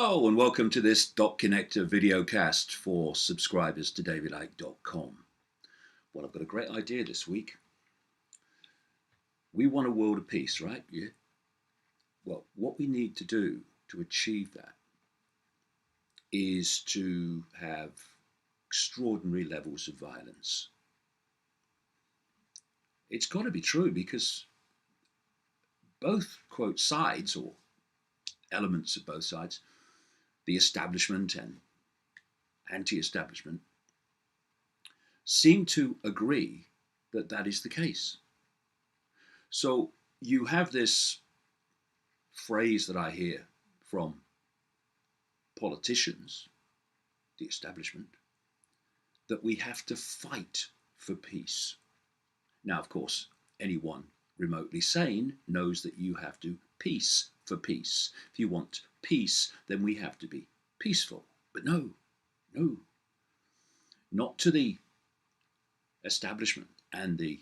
Hello and welcome to this Dot Connector videocast for subscribers to davidicke.com. Well, I've got a great idea this week. We want a world of peace, right? Yeah. Well, what we need to do to achieve that is to have extraordinary levels of violence. It's got to be true because both, quote, sides or elements of both sides, the establishment and anti-establishment, seem to agree that that is the case. So you have this phrase that I hear from politicians, the establishment, that we have to fight for peace. Now, of course, anyone remotely sane knows that you have to peace for peace. If you want peace, then we have to be peaceful. But no, not to the establishment and the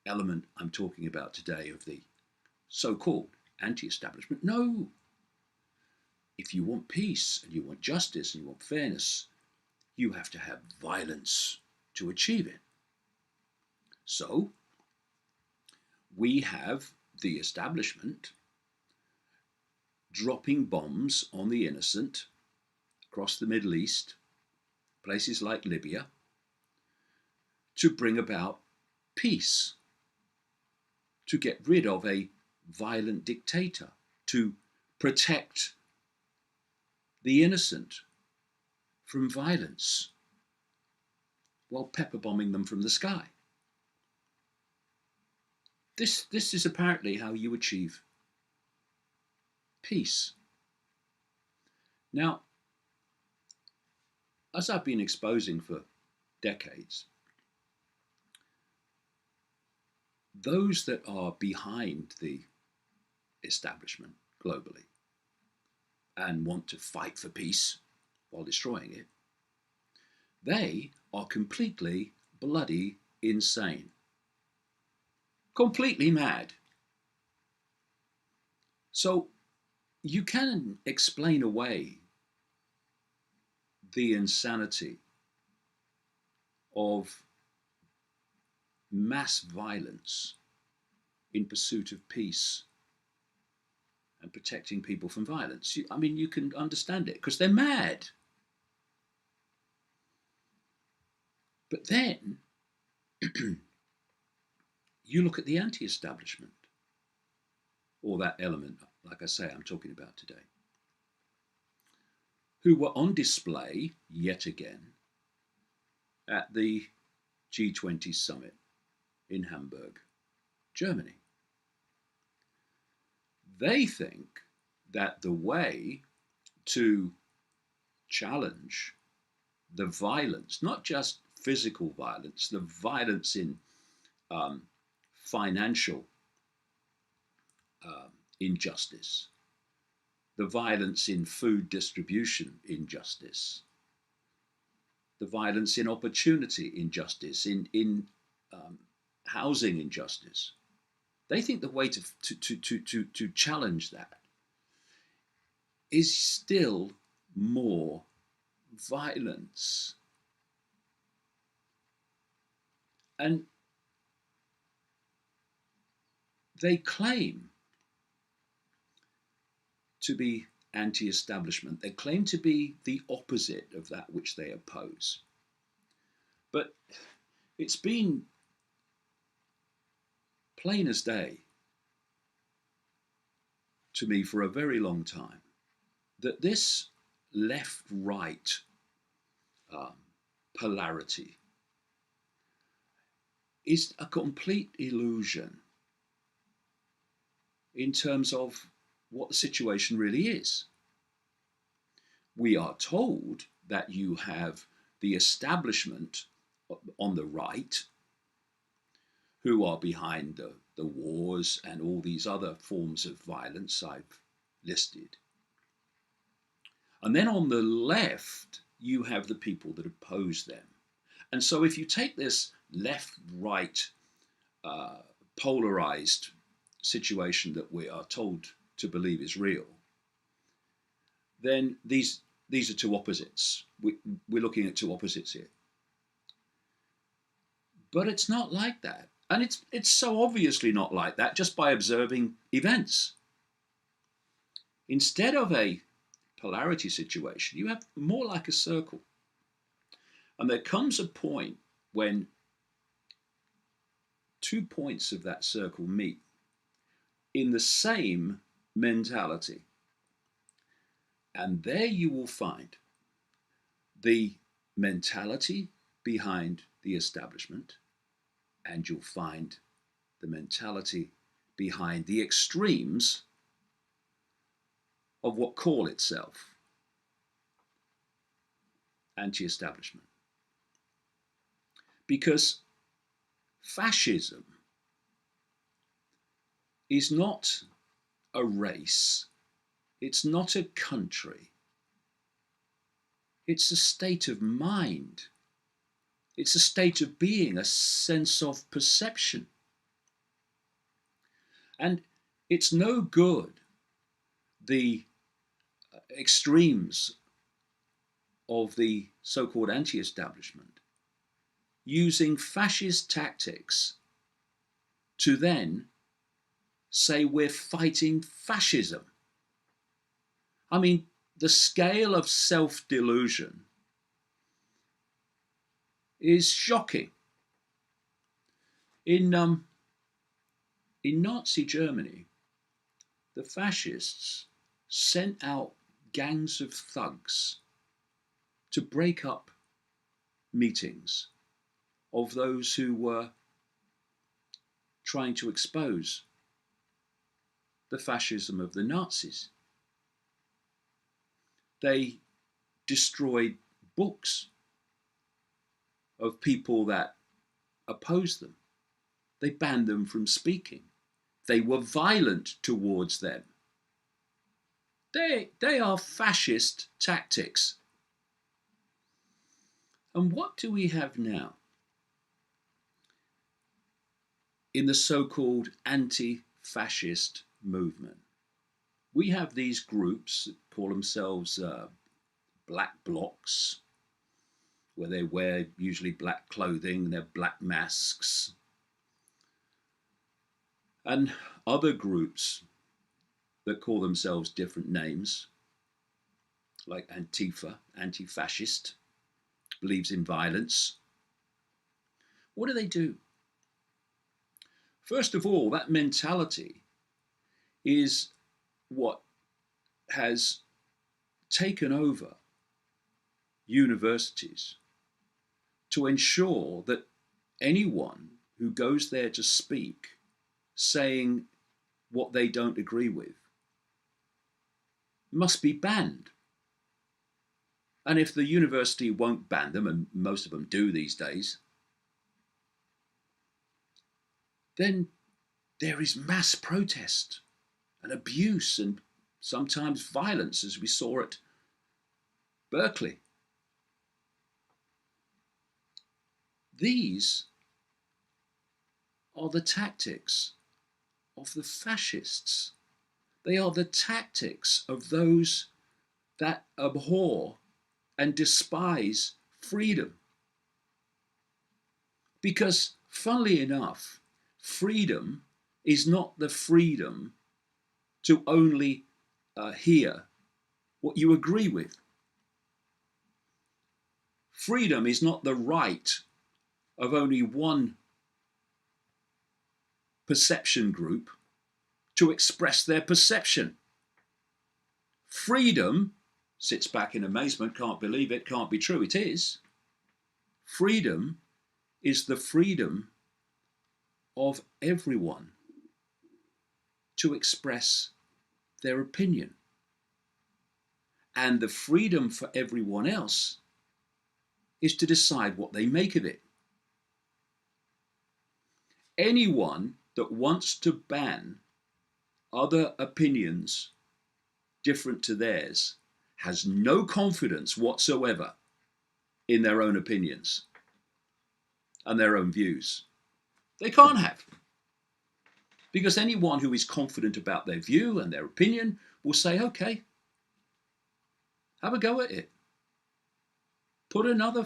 element I'm talking about today of the so-called anti-establishment. No. If you want peace and you want justice and you want fairness, you have to have violence to achieve it. So we have the establishment dropping bombs on the innocent across the Middle East, places like Libya, to bring about peace, to get rid of a violent dictator, to protect the innocent from violence while pepper bombing them from the sky. This is apparently how you achieve peace. Now, as I've been exposing for decades, those that are behind the establishment globally and want to fight for peace while destroying it, they are completely bloody insane. Completely mad. So you can explain away the insanity of mass violence in pursuit of peace and protecting people from violence. You can understand it because they're mad. But then you look at the anti-establishment, or that element, like I say, I'm talking about today, who were on display yet again at the G20 summit in Hamburg, Germany. They think that the way to challenge the violence, not just physical violence, the violence in financial injustice, the violence in food distribution injustice, the violence in opportunity injustice, in housing injustice. They think the way to challenge that is still more violence. And they claim to be anti-establishment. They claim to be the opposite of that which they oppose. But it's been plain as day to me for a very long time that this left-right polarity is a complete illusion in terms of what the situation really is. We are told that you have the establishment on the right who are behind the wars and all these other forms of violence I've listed. And then on the left, you have the people that oppose them. And so if you take this left-right polarized situation that we are told to believe is real, then these are two opposites. We're looking at two opposites here. But it's not like that. And it's so obviously not like that just by observing events. Instead of a polarity situation, you have more like a circle. And there comes a point when 2 points of that circle meet in the same mentality. And there you will find the mentality behind the establishment, and you'll find the mentality behind the extremes of what call itself anti-establishment. Because fascism is not a race, it's not a country, it's a state of mind. It's a state of being, a sense of perception. And it's no good the extremes of the so-called anti-establishment using fascist tactics to then say we're fighting fascism. I mean, the scale of self-delusion is shocking. In Nazi Germany, the fascists sent out gangs of thugs to break up meetings of those who were trying to expose the fascism of the Nazis. They destroyed books of people that opposed them. They banned them from speaking. They were violent towards them. They are fascist tactics. And what do we have now in the so-called anti-fascist movement? We have these groups that call themselves black blocs, where they wear usually black clothing, they're black masks. And other groups that call themselves different names, like Antifa, anti-fascist, believes in violence. What do? First of all, that mentality is what has taken over universities to ensure that anyone who goes there to speak saying what they don't agree with must be banned. And if the university won't ban them, and most of them do these days, then there is mass protest and abuse and sometimes violence, as we saw at Berkeley. These are the tactics of the fascists. They are the tactics of those that abhor and despise freedom. Because, funnily enough, freedom is not the freedom to only hear what you agree with. Freedom is not the right of only one perception group to express their perception. Freedom sits back in amazement, can't believe it, can't be true. It is. Freedom is the freedom of everyone to express their opinion. And the freedom for everyone else is to decide what they make of it. Anyone that wants to ban other opinions different to theirs has no confidence whatsoever in their own opinions and their own views. They can't have. Because anyone who is confident about their view and their opinion will say, okay, Have a go at it. Put another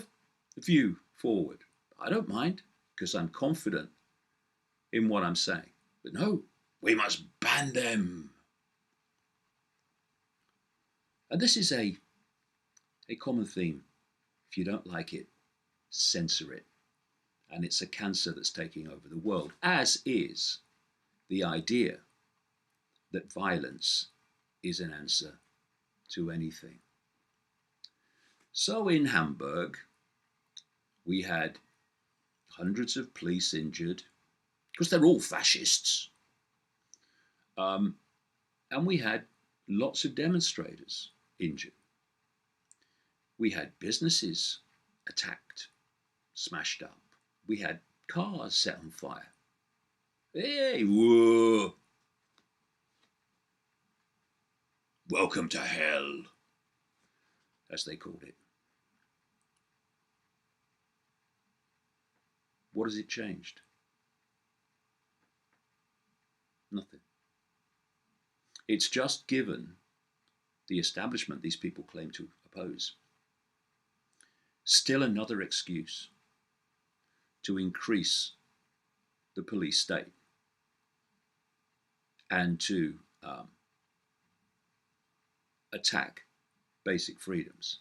view forward. I don't mind, because I'm confident in what I'm saying. But no, we must ban them. And this is a common theme. If you don't like it, censor it. And it's a cancer that's taking over the world, as is the idea that violence is an answer to anything. So in Hamburg, we had hundreds of police injured, because they're all fascists. And we had lots of demonstrators injured. We had businesses attacked, smashed up. We had cars set on fire. Hey, whoa. Welcome to hell, as they called it. What has it changed? Nothing. It's just given the establishment these people claim to oppose still another excuse to increase the police state and to attack basic freedoms.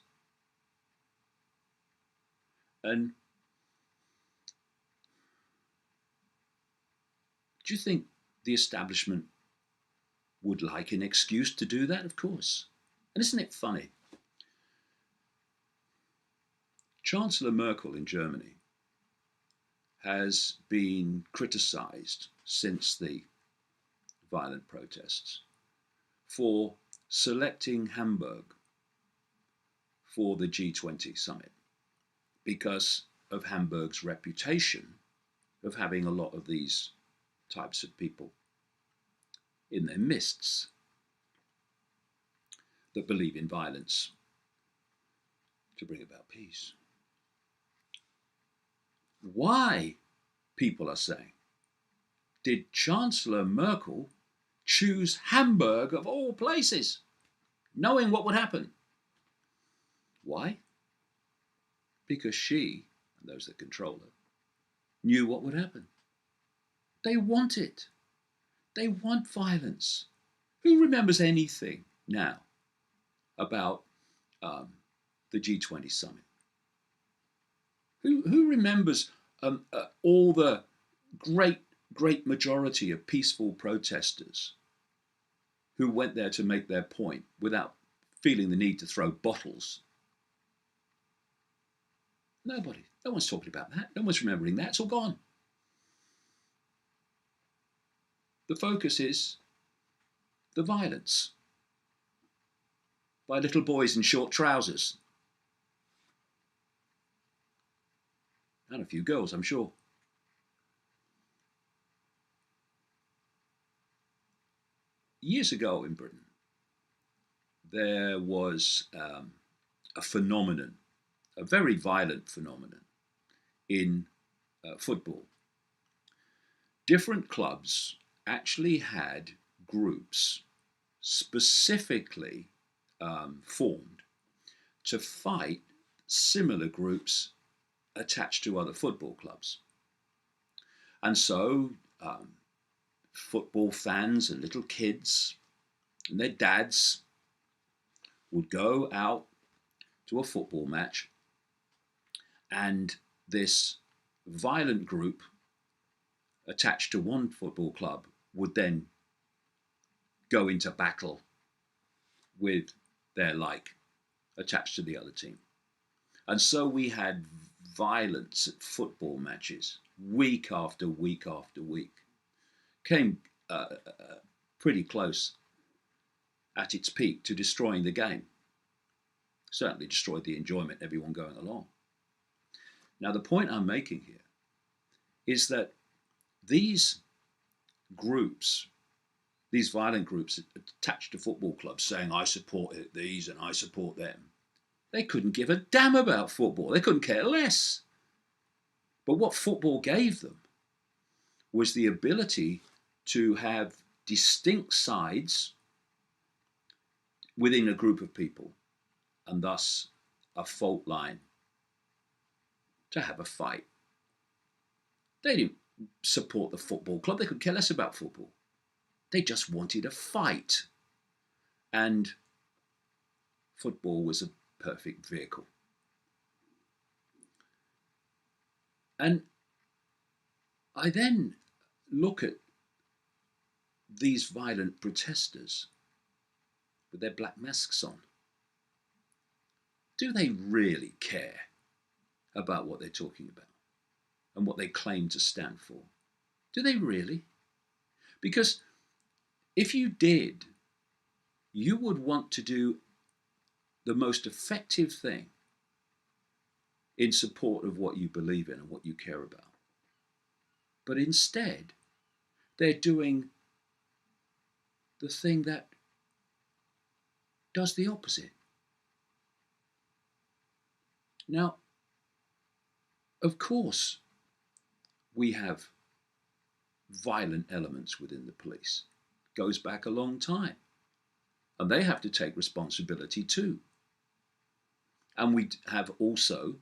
And do you think the establishment would like an excuse to do that? Of course. And isn't it funny? Chancellor Merkel in Germany has been criticized since the violent protests for selecting Hamburg for the G20 summit because of Hamburg's reputation of having a lot of these types of people in their midst that believe in violence to bring about peace. Why, people are saying, did Chancellor Merkel choose Hamburg of all places, knowing what would happen? Why? Because she, and those that control her, knew what would happen. They want it. They want violence. Who remembers anything now about the G20 summit? Who remembers all the great majority of peaceful protesters who went there to make their point without feeling the need to throw bottles? Nobody. No one's talking about that. No one's remembering that. It's all gone. The focus is the violence by little boys in short trousers. And a few girls, I'm sure. Years ago in Britain, there was a phenomenon, a very violent phenomenon in football. Different clubs actually had groups specifically formed to fight similar groups attached to other football clubs. And so football fans and little kids and their dads would go out to a football match, and this violent group attached to one football club would then go into battle with their like attached to the other team. And so we had violence at football matches week after week after week. Came pretty close at its peak to destroying the game. Certainly destroyed the enjoyment, everyone going along. Now, the point I'm making here is that these groups, these violent groups attached to football clubs saying, I support these and I support them, they couldn't give a damn about football. They couldn't care less. But what football gave them was the ability to have distinct sides within a group of people and thus a fault line to have a fight. They didn't support the football club. They could care less about football. They just wanted a fight. And football was a perfect vehicle. And I then look at these violent protesters with their black masks on. Do they really care about what they're talking about and what they claim to stand for? Do they really? Because if you did, you would want to do the most effective thing in support of what you believe in and what you care about. But instead, they're doing the thing that does the opposite. Now, of course, we have violent elements within the police. It goes back a long time. And they have to take responsibility too. And we have also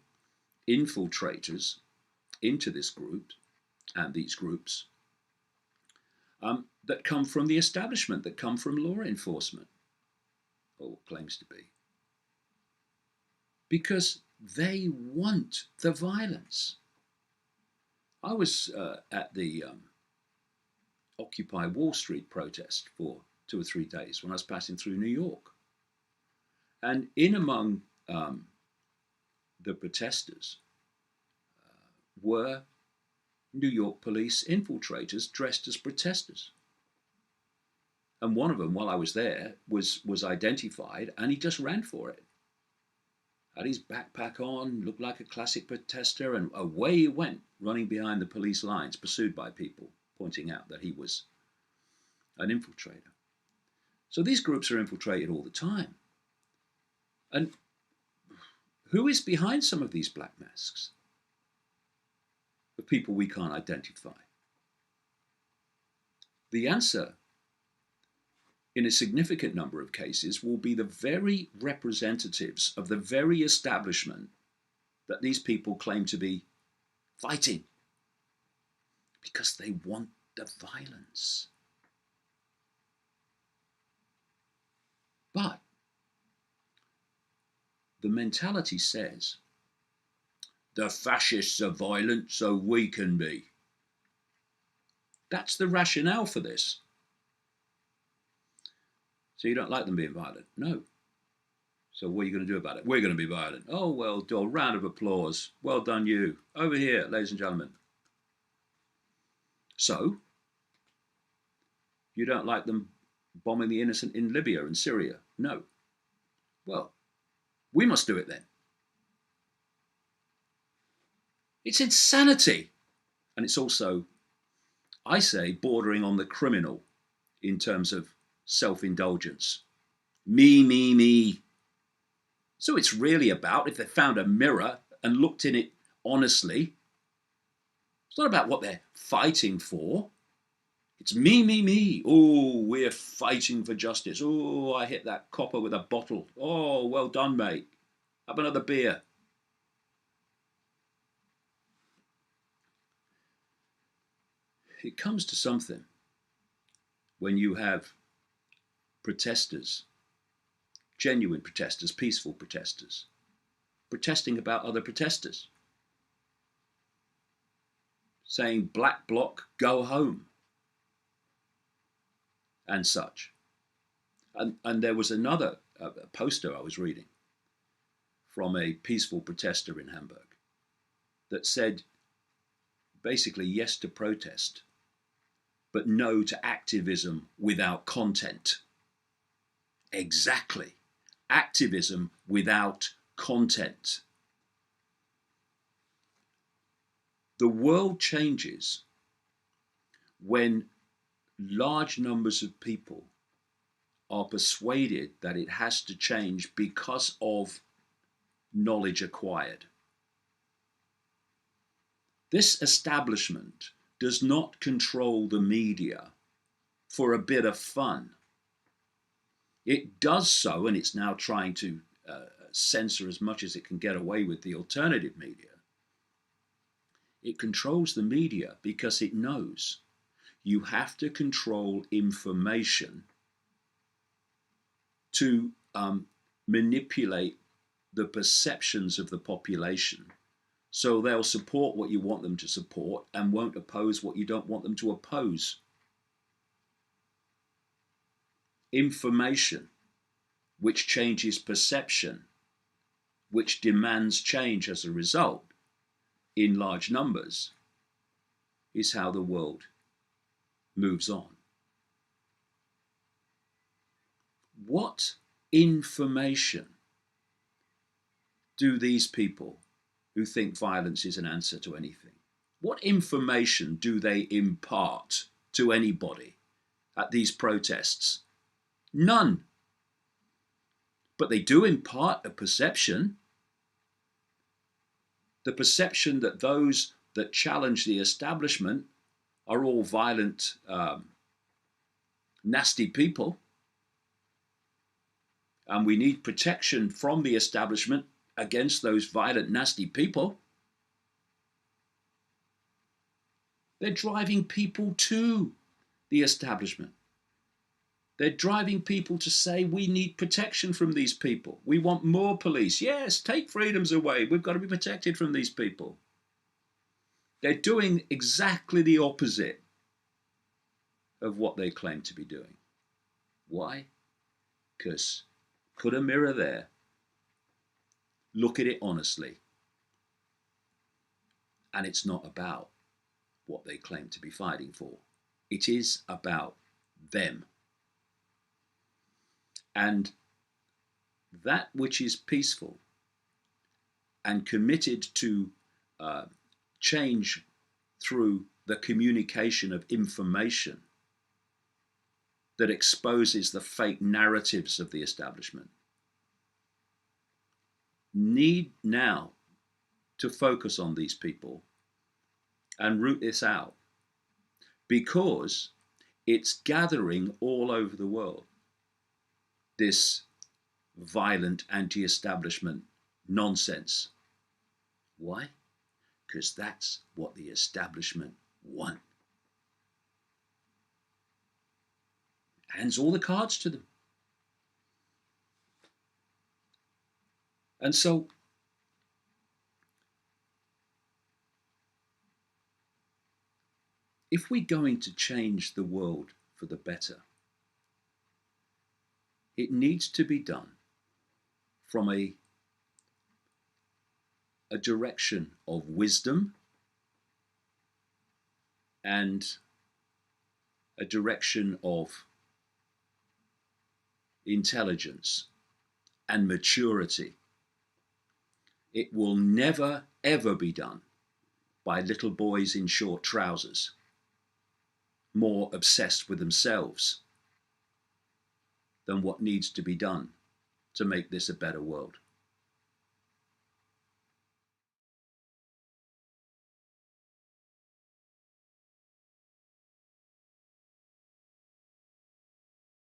infiltrators into this group and these groups that come from the establishment, that come from law enforcement, or what claims to be. Because they want the violence. I was at the Occupy Wall Street protest for 2 or 3 days when I was passing through New York. And in among the protesters were New York police infiltrators dressed as protesters. And one of them, while I was there, was identified, and he just ran for it. Had his backpack on, looked like a classic protester, and away he went, running behind the police lines, pursued by people, pointing out that he was an infiltrator. So these groups are infiltrated all the time. And who is behind some of these black masks? The people we can't identify. The answer, in a significant number of cases, will be the very representatives of the very establishment that these people claim to be fighting, because they want the violence. But the mentality says, the fascists are violent, so we can be. That's the rationale for this. So you don't like them being violent? No. So what are you going to do about it? We're going to be violent. Oh, well, do a round of applause. Well done, you. Over here, ladies and gentlemen. So, you don't like them bombing the innocent in Libya and Syria? No. Well, we must do it then. It's insanity. And it's also, I say, bordering on the criminal in terms of self-indulgence. Me, me, me. So it's really about, if they found a mirror and looked in it honestly, it's not about what they're fighting for. It's me, me, me. Oh, we're fighting for justice. Oh, I hit that copper with a bottle. Oh, well done, mate. Have another beer. It comes to something when you have protesters, genuine protesters, peaceful protesters, protesting about other protesters, saying black bloc, go home, and such. And there was another poster I was reading from a peaceful protester in Hamburg that said basically yes to protest, but no to activism without content. Exactly. Activism without content. The world changes when large numbers of people are persuaded that it has to change because of knowledge acquired. This establishment does not control the media for a bit of fun. It does so, and it's now trying to censor as much as it can get away with the alternative media. It controls the media because it knows you have to control information to manipulate the perceptions of the population. So they'll support what you want them to support and won't oppose what you don't want them to oppose. Information, which changes perception, which demands change as a result in large numbers, is how the world moves on. What information do these people who think violence is an answer to anything, what information do they impart to anybody at these protests? None. But they do impart a perception. The perception that those that challenge the establishment are all violent, nasty people. And we need protection from the establishment against those violent, nasty people. They're driving people to the establishment. They're driving people to say, we need protection from these people. We want more police. Yes, take freedoms away. We've got to be protected from these people. They're doing exactly the opposite of what they claim to be doing. Why? Because put a mirror there, look at it honestly, and it's not about what they claim to be fighting for. It is about them. And that which is peaceful and committed to change through the communication of information that exposes the fake narratives of the establishment need now to focus on these people and root this out, because it's gathering all over the world, this violent anti-establishment nonsense. Why? Because that's what the establishment want. Hands all the cards to them. And so if we're going to change the world for the better, it needs to be done from a direction of wisdom and a direction of intelligence and maturity. It will never, ever be done by little boys in short trousers, more obsessed with themselves than what needs to be done to make this a better world.